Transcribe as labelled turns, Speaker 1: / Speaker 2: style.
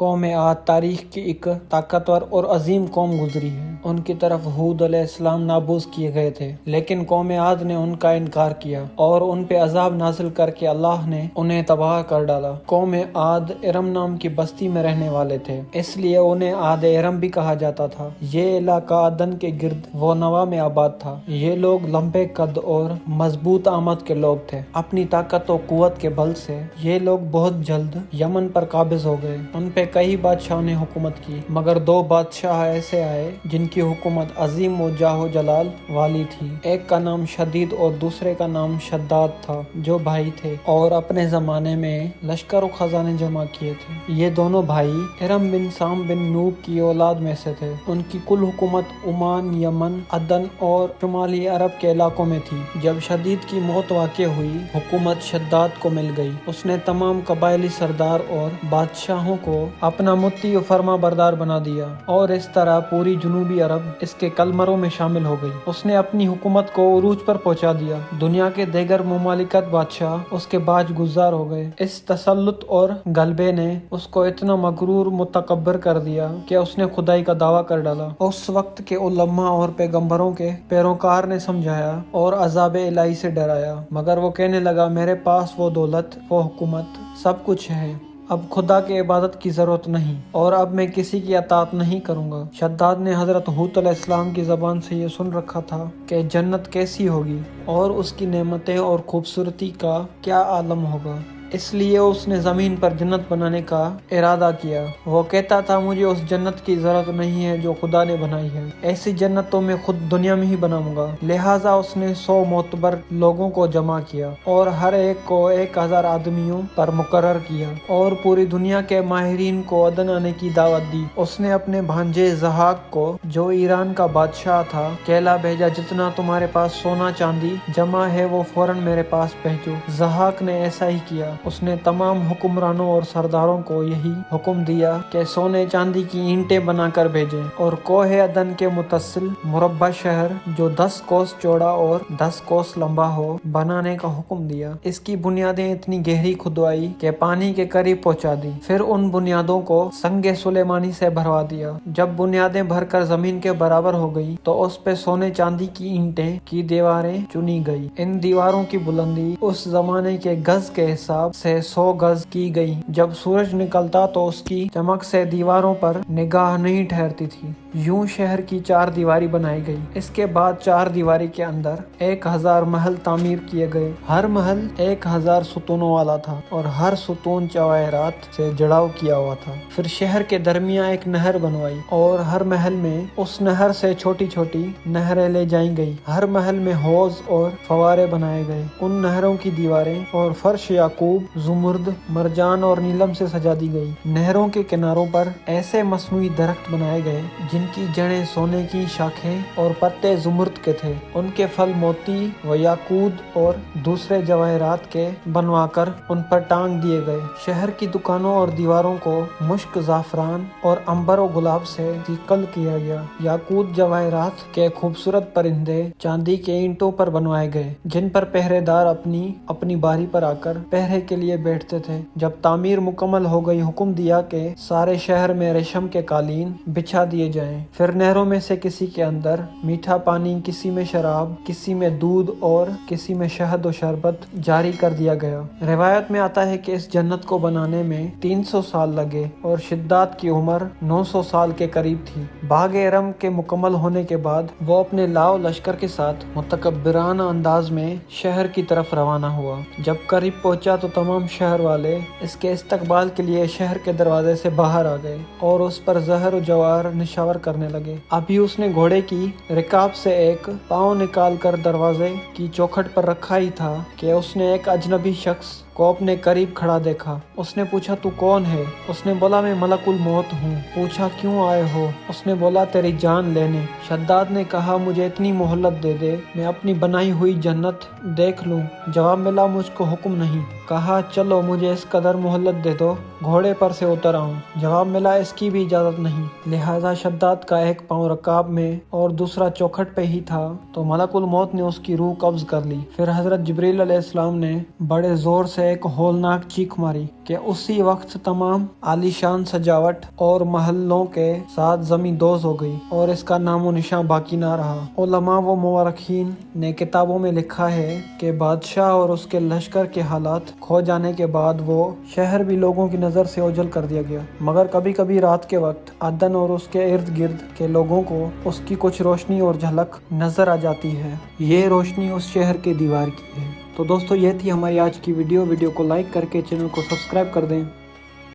Speaker 1: قوم عاد تاریخ کی ایک طاقتور اور عظیم قوم گزری ہے۔ ان کی طرف ہود علیہ السلام نابوز کیے گئے تھے، لیکن قوم عاد نے ان کا انکار کیا اور ان پہ عذاب نازل کر کے اللہ نے انہیں تباہ کر ڈالا۔ قوم عاد ارم نام کی بستی میں رہنے والے تھے، اس لیے انہیں عاد ارم بھی کہا جاتا تھا۔ یہ علاقہ عدن کے گرد و نواح میں آباد تھا۔ یہ لوگ لمبے قد اور مضبوط آمد کے لوگ تھے۔ اپنی طاقت و قوت کے بل سے یہ لوگ بہت جلد یمن پر قابض ہو گئے۔ ان پہ کئی بادشاہوں نے حکومت کی، مگر دو بادشاہ ایسے آئے جن کی حکومت عظیم و جاہ و جلال والی تھی۔ ایک کا نام شدید اور دوسرے کا نام شداد تھا، جو بھائی تھے اور اپنے زمانے میں لشکر و خزانے جمع کیے تھے۔ یہ دونوں بھائی ارم بن سام بن نوب کی اولاد میں سے تھے۔ ان کی کل حکومت عمان، یمن، عدن اور شمالی عرب کے علاقوں میں تھی۔ جب شدید کی موت واقع ہوئی، حکومت شداد کو مل گئی۔ اس نے تمام قبائلی سردار اور بادشاہوں کو اپنا مطیع و فرما بردار بنا دیا، اور اس طرح پوری جنوبی عرب اس کے کلمروں میں شامل ہو گئی۔ اس نے اپنی حکومت کو عروج پر پہنچا دیا۔ دنیا کے دیگر ممالکت بادشاہ اس کے باج گزار ہو گئے۔ اس تسلط اور غلبے نے اس کو اتنا مغرور متکبر کر دیا کہ اس نے خدائی کا دعویٰ کر ڈالا۔ اس وقت کے علماء اور پیغمبروں کے پیروکار نے سمجھایا اور عذاب الہی سے ڈرایا، مگر وہ کہنے لگا میرے پاس وہ دولت، وہ حکومت، سب کچھ ہے، اب خدا کی عبادت کی ضرورت نہیں، اور اب میں کسی کی اطاعت نہیں کروں گا۔ شداد نے حضرت ہود علیہ السلام کی زبان سے یہ سن رکھا تھا کہ جنت کیسی ہوگی اور اس کی نعمتیں اور خوبصورتی کا کیا عالم ہوگا، اس لیے اس نے زمین پر جنت بنانے کا ارادہ کیا۔ وہ کہتا تھا مجھے اس جنت کی ضرورت نہیں ہے جو خدا نے بنائی ہے، ایسی جنت تو میں خود دنیا میں ہی بناؤں گا۔ لہٰذا اس نے 100 معتبر لوگوں کو جمع کیا اور ہر ایک کو 1000 آدمیوں پر مقرر کیا، اور پوری دنیا کے ماہرین کو عدن آنے کی دعوت دی۔ اس نے اپنے بھانجے ضحاک کو، جو ایران کا بادشاہ تھا، کہلا بھیجا جتنا تمہارے پاس سونا چاندی جمع ہے وہ فوراً میرے پاس بھیجو۔ ضحاک نے ایسا ہی کیا۔ اس نے تمام حکمرانوں اور سرداروں کو یہی حکم دیا کہ سونے چاندی کی اینٹیں بنا کر بھیجیں، اور کوہ عدن کے متصل مربع شہر جو 10 کوس چوڑا اور 10 کوس لمبا ہو بنانے کا حکم دیا۔ اس کی بنیادیں اتنی گہری کھدوائی کہ پانی کے قریب پہنچا دی، پھر ان بنیادوں کو سنگ سلیمانی سے بھروا دیا۔ جب بنیادیں بھر کر زمین کے برابر ہو گئی تو اس پہ سونے چاندی کی اینٹیں کی دیواریں چنی گئی۔ ان دیواروں کی بلندی اس زمانے کے گز کے حساب سے 100 گز کی گئی۔ جب سورج نکلتا تو اس کی چمک سے دیواروں پر نگاہ نہیں ٹھہرتی تھی۔ یوں شہر کی 4 دیواری بنائی گئی۔ اس کے بعد 4 دیواری کے اندر 1000 محل تعمیر کیے گئے۔ ہر محل 1000 ستونوں والا تھا اور ہر ستون جواہرات سے جڑاؤ کیا ہوا تھا۔ پھر شہر کے درمیان ایک نہر بنوائی، اور ہر محل میں اس نہر سے چھوٹی چھوٹی نہریں لے جائی گئی۔ ہر محل میں حوض اور فوارے بنائے گئے۔ ان نہروں کی دیواریں اور فرش یاقوت، زمرد، مرجان اور نیلم سے سجا دی گئی۔ نہروں کے کناروں پر ایسے مصنوعی درخت بنائے گئے جن کی جڑیں سونے کی، شاخیں اور پتے زمرد کے تھے۔ ان کے پھل موتی و یاقوت اور دوسرے جواہرات کے بنوا کر ان پر ٹانگ دیے گئے۔ شہر کی دکانوں اور دیواروں کو مشک، زعفران اور عنبر و گلاب سے صقل کیا گیا۔ یاقوت جواہرات کے خوبصورت پرندے چاندی کے اینٹوں پر بنوائے گئے، جن پر پہرے دار اپنی باری پر آ کر پہرے کے لیے بیٹھتے تھے۔ جب تعمیر مکمل ہو گئی، حکم دیا کہ سارے شہر میں ریشم کے قالین بچھا دیے جائیں۔ پھر نہروں میں سے کسی کے اندر میٹھا پانی، کسی میں شراب، کسی میں دودھ اور کسی میں شہد و شربت جاری کر دیا گیا۔ روایت میں آتا ہے کہ اس جنت کو بنانے میں 300 سال لگے اور شداد کی عمر 900 سال کے قریب تھی۔ باغ ارم کے مکمل ہونے کے بعد وہ اپنے لاؤ لشکر کے ساتھ متکبرانہ انداز میں شہر کی طرف روانہ ہوا۔ جب قریب پہنچا تو تمام شہر والے اس کے استقبال کے لیے شہر کے دروازے سے باہر آ گئے اور اس پر زہر و جوار نشاور کرنے لگے۔ ابھی اس نے گھوڑے کی رکاب سے ایک پاؤں نکال کر دروازے کی چوکھٹ پر رکھا ہی تھا کہ اس نے ایک اجنبی شخص کو اپنے قریب کھڑا دیکھا۔ اس نے پوچھا تو کون ہے؟ اس نے بولا میں ملک الموت ہوں۔ پوچھا کیوں آئے ہو؟ اس نے بولا تیری جان لینے۔ شداد نے کہا مجھے اتنی مہلت دے دے، میں اپنی بنائی ہوئی جنت دیکھ لوں۔ جواب ملا مجھ کو حکم نہیں۔ کہا چلو مجھے اس قدر مہلت دے دو گھوڑے پر سے اتر آؤں۔ جواب ملا اس کی بھی اجازت نہیں۔ لہٰذا شداد کا ایک پاؤں رکاب میں اور دوسرا چوکھٹ پہ ہی تھا تو ملک الموت نے اس کی روح قبض کر لی۔ پھر حضرت جبریل علیہ السلام نے بڑے زور سے ایک ہولناک چیخ ماری کہ اسی وقت تمام عالیشان سجاوٹ اور محلوں کے ساتھ زمین دوز ہو گئی اور اس کا نام و نشان باقی نہ رہا۔ علماء و مورخین نے کتابوں میں لکھا ہے کہ بادشاہ اور اس کے لشکر کے حالات کھو جانے کے بعد وہ شہر بھی لوگوں کی نظر سے اوجھل کر دیا گیا، مگر کبھی کبھی رات کے وقت عدن اور اس کے ارد گرد کے لوگوں کو اس کی کچھ روشنی اور جھلک نظر آ جاتی ہے۔ یہ روشنی اس شہر کے دیوار کی ہے۔ تو دوستو یہ تھی ہماری آج کی ویڈیو کو لائک کر کے چینل کو سبسکرائب کر دیں۔